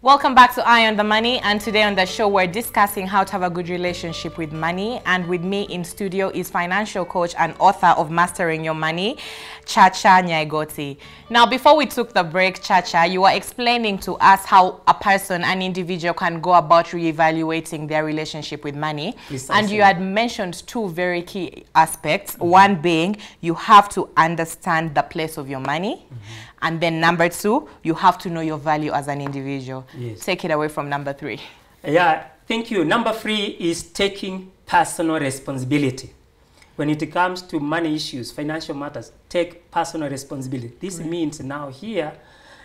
Welcome back to Eye on the Money, and today on the show we're discussing how to have a good relationship with money. And with me in studio is financial coach and author of Mastering Your Money, Chacha Nyaigoti. Now, before we took the break, Chacha, you were explaining to us how a person, an individual, can go about reevaluating their relationship with money. Precisely. And you had mentioned two very key aspects. One being you have to understand the place of your money. And then number two, you have to know your value as an individual. Yes. Take it away from number three. Yeah, thank you. Number three is taking personal responsibility. When it comes to money issues, financial matters, take personal responsibility. This means now here,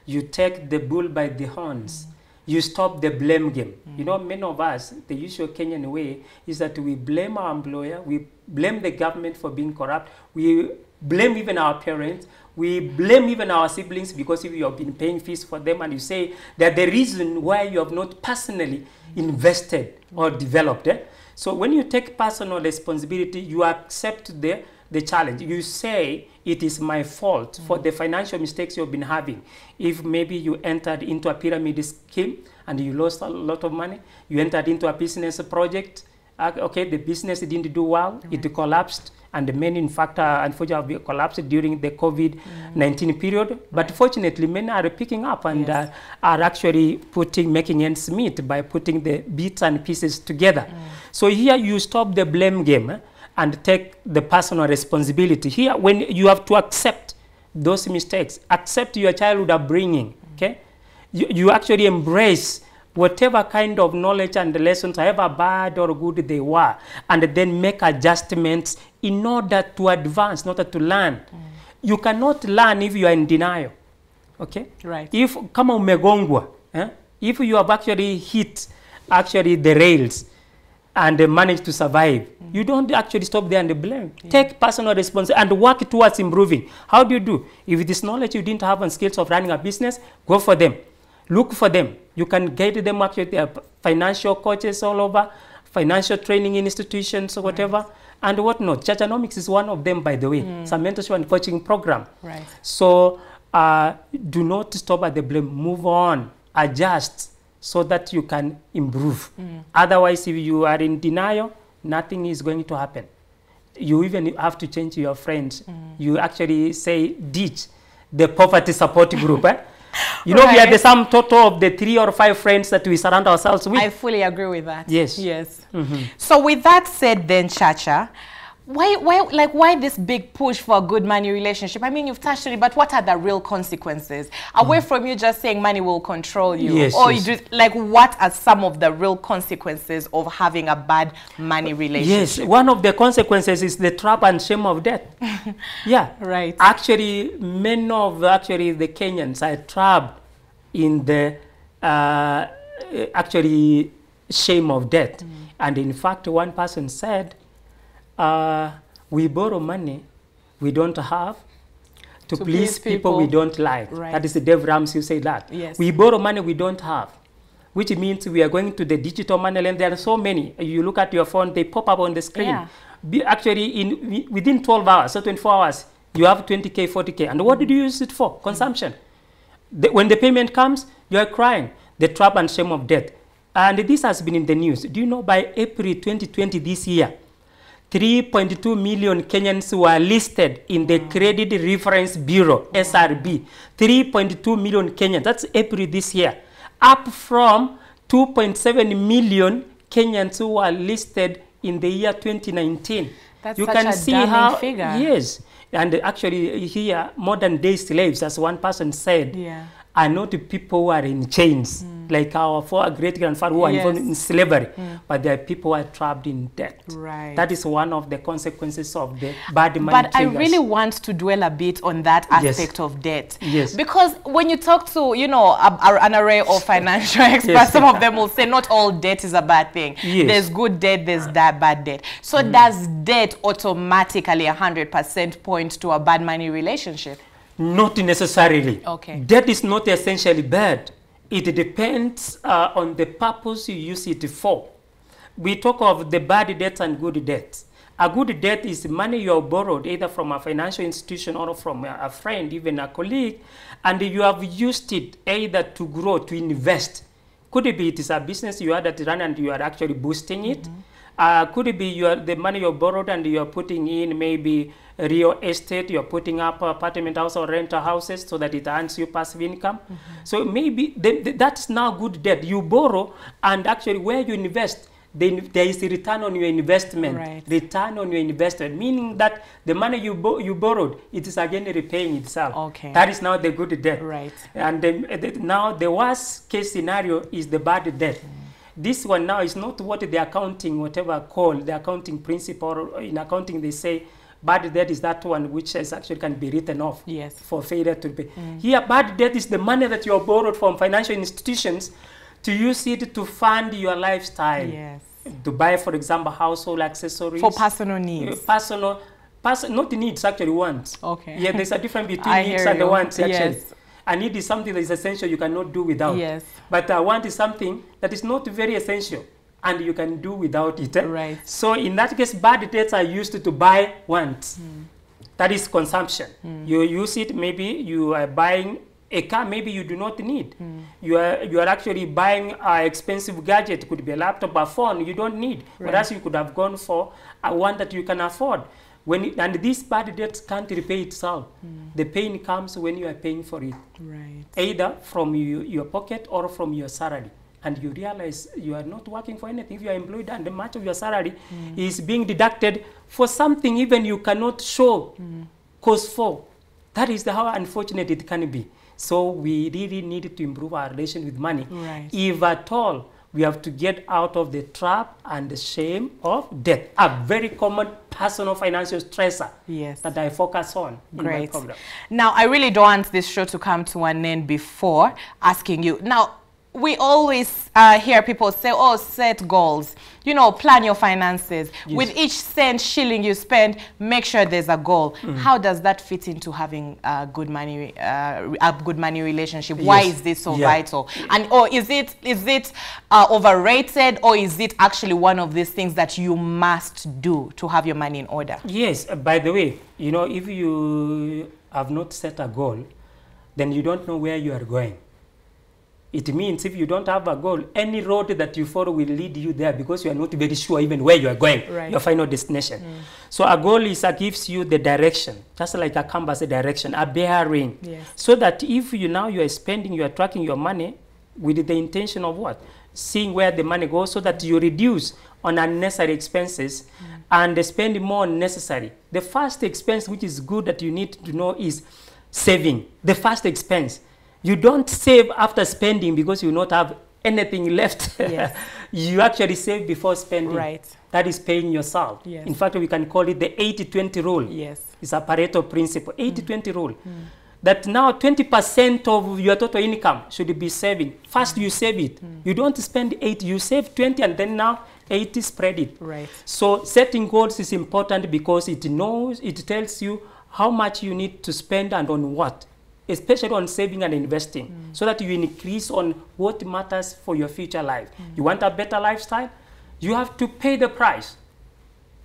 you take the bull by the horns. You stop the blame game. You know, many of us, the usual Kenyan way is that we blame our employer, we blame the government for being corrupt, we blame even our parents, we blame even our siblings because if you have been paying fees for them and you say that the reason why you have not personally invested or developed. So when you take personal responsibility, you accept the challenge. You say it is my fault for the financial mistakes you've been having. If maybe you entered into a pyramid scheme and you lost a lot of money, you entered into a business project, okay, the business didn't do well, it collapsed, and many, in fact, unfortunately, have collapsed during the COVID-19 period. But fortunately, many are picking up and are actually making ends meet by putting the bits and pieces together. So here you stop the blame game and take the personal responsibility. Here, when you have to accept those mistakes, accept your childhood upbringing, okay? You actually embrace whatever kind of knowledge and lessons, however bad or good they were, and then make adjustments in order to advance, in order to learn. You cannot learn if you are in denial, okay? Right. If, kama umegongwa, if you have actually hit the rails and managed to survive, you don't actually stop there and blame. Take personal responsibility and work towards improving. How do you do? If it is knowledge you didn't have and skills of running a business, go for them. Look for them. You can guide them actually. There are financial coaches all over, financial training institutions or whatever, and whatnot. Chachanomics is one of them, by the way. It's a mentorship and coaching program. Right. So do not stop at the blame. Move on. Adjust so that you can improve. Otherwise, if you are in denial, nothing is going to happen. You even have to change your friends. You actually say, ditch the poverty support group. You know, we are the sum total of the 3 or 5 friends that we surround ourselves with. I fully agree with that. Yes. Yes. So with that said then, Chacha, why this big push for a good money relationship? I mean, you've touched on it, but what are the real consequences? Away from you just saying money will control you. Yes, or yes. You just, what are some of the real consequences of having a bad money relationship? Yes, one of the consequences is the trap and shame of debt. Yeah. Right. Actually, many of the Kenyans are trapped in the shame of debt. And in fact, one person said, we borrow money we don't have to please people we don't like. Right. That is the Dave Ramsey who said that. Yes. We borrow money we don't have, which means we are going to the digital money land. There are so many. You look at your phone, they pop up on the screen. Yeah. Actually, within 12 hours, so 24 hours, you have 20K, 40K. And what did you use it for? Consumption. When the payment comes, you are crying. The trap and shame of debt. And this has been in the news. Do you know by April 2020 this year, 3.2 million Kenyans were listed in the Credit Reference Bureau, SRB. 3.2 million Kenyans, that's April this year. Up from 2.7 million Kenyans who were listed in the year 2019. That's you such can a see damning how, figure. Yes. And actually here, modern day slaves, as one person said, are not the people who are in chains, like our great-grandfather who are involved in slavery, but they are people who are trapped in debt. Right. That is one of the consequences of the bad money But triggers. I really want to dwell a bit on that aspect of debt. Yes. Because when you talk to, an array of financial experts, some of them will say not all debt is a bad thing. Yes. There's good debt, there's bad debt. So does debt automatically 100% point to a bad money relationship? Not necessarily. Okay. Debt is not essentially bad. It depends on the purpose you use it for. We talk of the bad debts and good debts. A good debt is money you have borrowed either from a financial institution or from a friend, even a colleague, and you have used it either to grow, to invest Could it be it is a business you had at run and you are actually boosting it? Could it be the money you borrowed and you are putting in maybe real estate, you're putting up apartment house or rental houses so that it earns you passive income? So maybe that's now good debt. You borrow, and actually where you invest, then there is a return on your investment. Right. Return on your investment, meaning that the money you borrowed, it is again repaying itself. Okay. That is now the good debt. Right. And now the worst case scenario is the bad debt. This one now is not what the accounting, whatever called, the accounting principle, or in accounting they say bad debt is that one which is actually can be written off. Yes. For failure to pay. Here, bad debt is the money that you have borrowed from financial institutions to use it to fund your lifestyle. Yes. To buy, for example, household accessories. For personal needs. Personal, not needs, actually wants. Okay. Yeah, there's a difference between needs and the wants, actually. Yes. A need is something that is essential you cannot do without. Yes. But a want is something that is not very essential and you can do without it. Right. So in that case, bad debts are used to buy wants. That is consumption. You use it, maybe you are buying a car maybe you do not need. You are actually buying an expensive gadget, could be a laptop, a phone you don't need. Right. Whereas you could have gone for a one that you can afford. And this bad debt can't repay itself. The pain comes when you are paying for it. Right. Either from your pocket or from your salary. And you realize you are not working for anything. If you are employed and much of your salary is being deducted for something even you cannot show cause for. That is how unfortunate it can be. So we really need to improve our relation with money. Right. If at all, we have to get out of the trap and the shame of debt. A very common personal financial stressor. Yes. That I focus on in my Great. program. Now, I really don't want this show to come to an end before asking you. Now, we always hear people say, oh, set goals. You know, plan your finances. Yes. With each cent, shilling you spend, make sure there's a goal. How does that fit into having a good money relationship? Why Yes. is this so Yeah. vital? And or is it overrated, or is it actually one of these things that you must do to have your money in order? Yes, by the way, you know, if you have not set a goal, then you don't know where you are going. It means if you don't have a goal, any road that you follow will lead you there because you are not very sure even where you are going, Right. your final destination. So a goal gives you the direction, just like a compass, a direction, a bearing. Yes. So that if you are spending, you are tracking your money with the intention of what? Seeing where the money goes so that you reduce on unnecessary expenses and spend more necessary. The first expense which is good that you need to know is saving. The first expense. You don't save after spending because you not have anything left. Yes. You actually save before spending. Right. That is paying yourself. Yes. In fact, we can call it the 80-20 rule. Yes. It's a Pareto principle, 80-20 rule. That now 20% of your total income should be saving. First you save it. You don't spend 80, you save 20 and then now 80 spread it. Right. So setting goals is important because it tells you how much you need to spend and on what. Especially on saving and investing, so that you increase on what matters for your future life. You want a better lifestyle? You have to pay the price.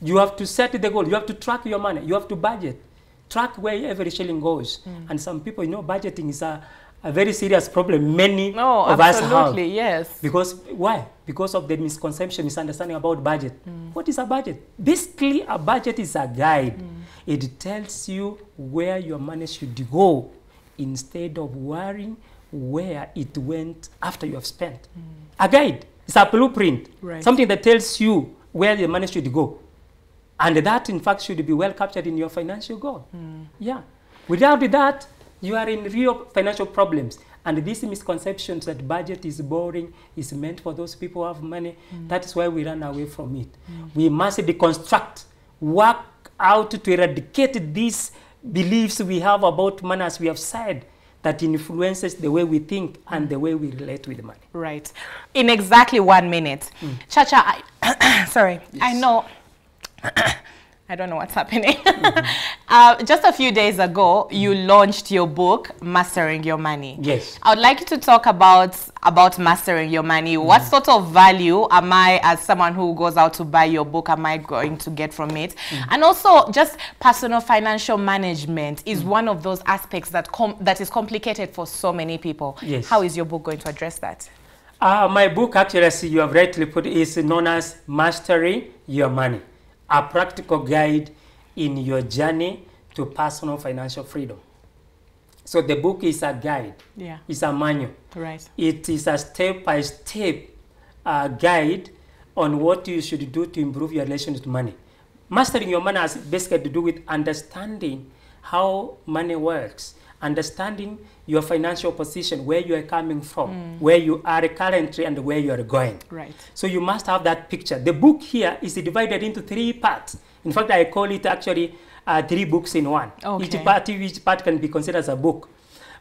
You have to set the goal. You have to track your money. You have to budget. Track where every shilling goes. And some people, budgeting is a very serious problem. Many of us have. Absolutely, yes. Because why? Because of the misconception, misunderstanding about budget. What is a budget? Basically, a budget is a guide. It tells you where your money should go, instead of worrying where it went after you have spent. A guide, it's a blueprint, Right. something that tells you where the money should go. And that, in fact, should be well captured in your financial goal. Yeah. Without that, you are in real financial problems. And these misconceptions that budget is boring, is meant for those people who have money, that is why we run away from it. We must deconstruct, work out to eradicate these beliefs we have about money, as we have said, that influences the way we think and the way we relate with money. Right. In exactly 1 minute. Chacha, sorry, Yes. I know, I don't know what's happening. Just a few days ago, you launched your book, Mastering Your Money. Yes. I would like you to talk about mastering your money. What sort of value am I, as someone who goes out to buy your book, am I going to get from it? And also, just personal financial management is one of those aspects that is complicated for so many people. Yes. How is your book going to address that? My book, actually, as you have rightly put, is known as Mastering Your Money, a practical guide in your journey to personal financial freedom. So the book is a guide. Yeah. It's a manual. Right. It is a step-by-step guide on what you should do to improve your relationship to money. Mastering your money has basically to do with understanding how money works, understanding your financial position, where you are coming from, where you are currently, and where you are going. Right. So you must have that picture. The book here is divided into 3 parts. In fact, I call it actually 3 books in one. Okay. Each part can be considered as a book.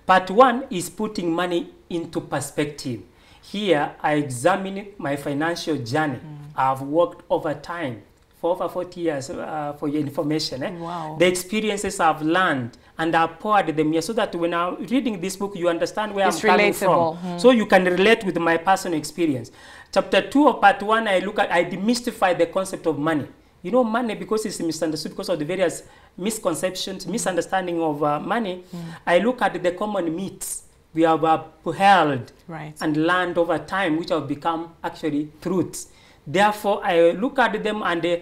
Part 1 is putting money into perspective. Here, I examine my financial journey. I've worked over time for over 40 years for your information. Wow. The experiences I've learned, and I poured them here so that when I'm reading this book, you understand where It's I'm coming relatable. from. So you can relate with my personal experience. Chapter 2 of part 1, I demystify the concept of money. You know, money, because it's misunderstood because of the various misconceptions, misunderstanding of money, I look at the common myths we have upheld and learned over time, which have become actually truths. Therefore, I look at them and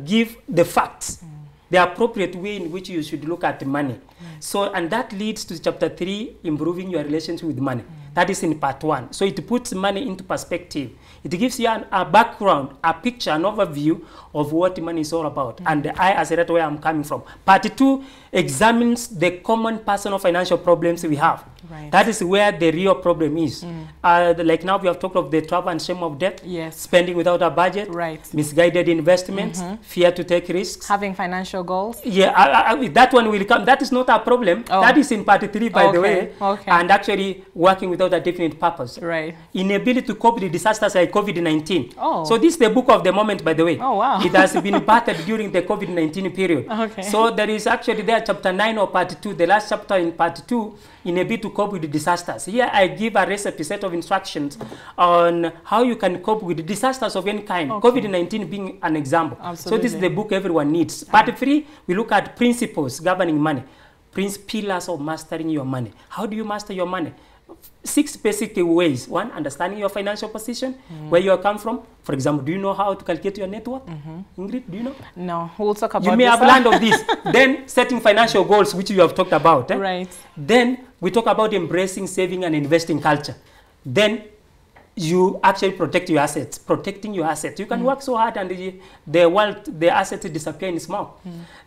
give the facts, the appropriate way in which you should look at money. So, and that leads to chapter 3, improving your relationship with money. That is in part 1. So it puts money into perspective. It gives you a background, a picture, an overview of what money is all about. And I, as a where I'm coming from. Part 2 examines the common personal financial problems we have. That is where the real problem is. Like now we have talked of the trouble and shame of debt, spending without a budget, misguided investments, fear to take risks. Having financial goals? Yeah, that one will come. That is not a problem. That is in part 3, by the way. And actually working without a definite purpose. Inability to cope with disasters like COVID-19. So this is the book of the moment, by the way. It has been battered during the COVID-19 period. So there is actually there chapter 9 of part 2, the last chapter in part 2, inability to cope with disasters. Here I give a recipe, set of instructions on how you can cope with disasters of any kind, COVID-19 being an example. So this is the book everyone needs. Part 3, we look at principles governing money, pillars of mastering your money. How do you master your money? 6 basic ways. 1, understanding your financial position, where you come from. For example, do you know how to calculate your net worth? Ingrid, do you know? No, we'll talk about You may have learned of this. Then setting financial goals, which you have talked about. Then we talk about embracing saving and investing culture. Then you actually protect your assets, protecting your assets. You can work so hard and the assets disappear in smoke.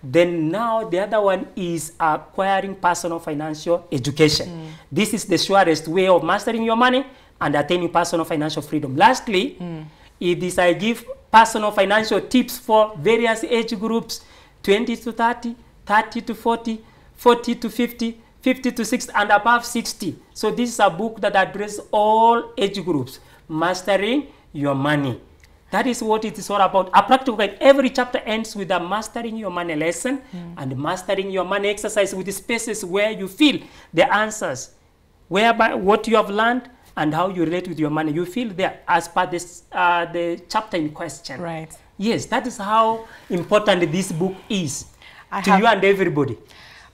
Then now the other one is acquiring personal financial education. This is the surest way of mastering your money and attaining personal financial freedom. Lastly, I give personal financial tips for various age groups, 20 to 30, 30 to 40, 40 to 50, 50 to 60, and above 60. So this is a book that addresses all age groups. Mastering your money. That is what it is all about. A practical guide. Every chapter ends with a mastering your money lesson and mastering your money exercise with the spaces where you feel the answers, whereby what you have learned and how you relate with your money. You feel there as per this, the chapter in question. Yes, that is how important this book is to you and everybody.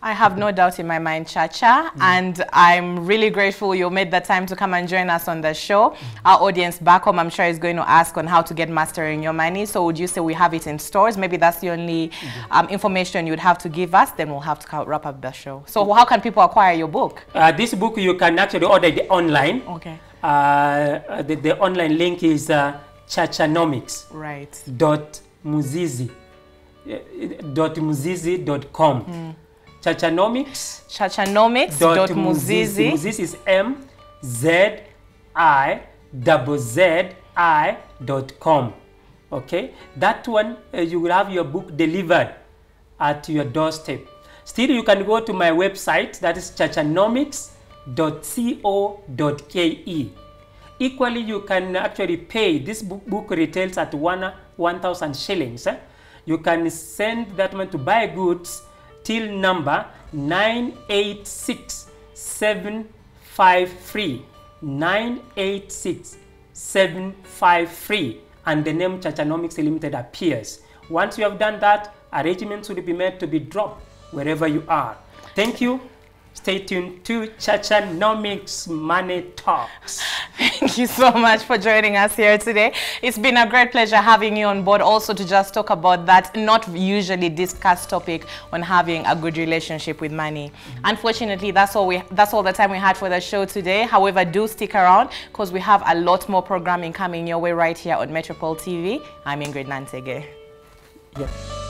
I have no doubt in my mind, Chacha, and I'm really grateful you made the time to come and join us on the show. Our audience back home, I'm sure, is going to ask on how to get Mastering Your Money. So would you say we have it in stores? Maybe that's the only information you'd have to give us. Then we'll have to wrap up the show. So how can people acquire your book? This book, you can actually order it online. The online link is chachanomics. .muzizi.com. Chachanomics.muzizi. Muzizi is MZIZZI.com. Okay, that one you will have your book delivered at your doorstep. Still, you can go to my website, that is chachanomics.co.ke. Equally, you can actually pay. This book retails at 1,000 shillings. You can send that one to buy goods till number 986753. 986753, and the name Chachanomics Limited appears. Once you have done that, arrangements will be made to be dropped wherever you are. Thank you. Stay tuned to Chachanomics Money Talks. Thank you so much for joining us here today. It's been a great pleasure having you on board, also to just talk about that not usually discussed topic on having a good relationship with money. Unfortunately, that's all the time we had for the show today. However, do stick around because we have a lot more programming coming your way right here on Metropole TV. I'm Ingrid Nantege. Yeah.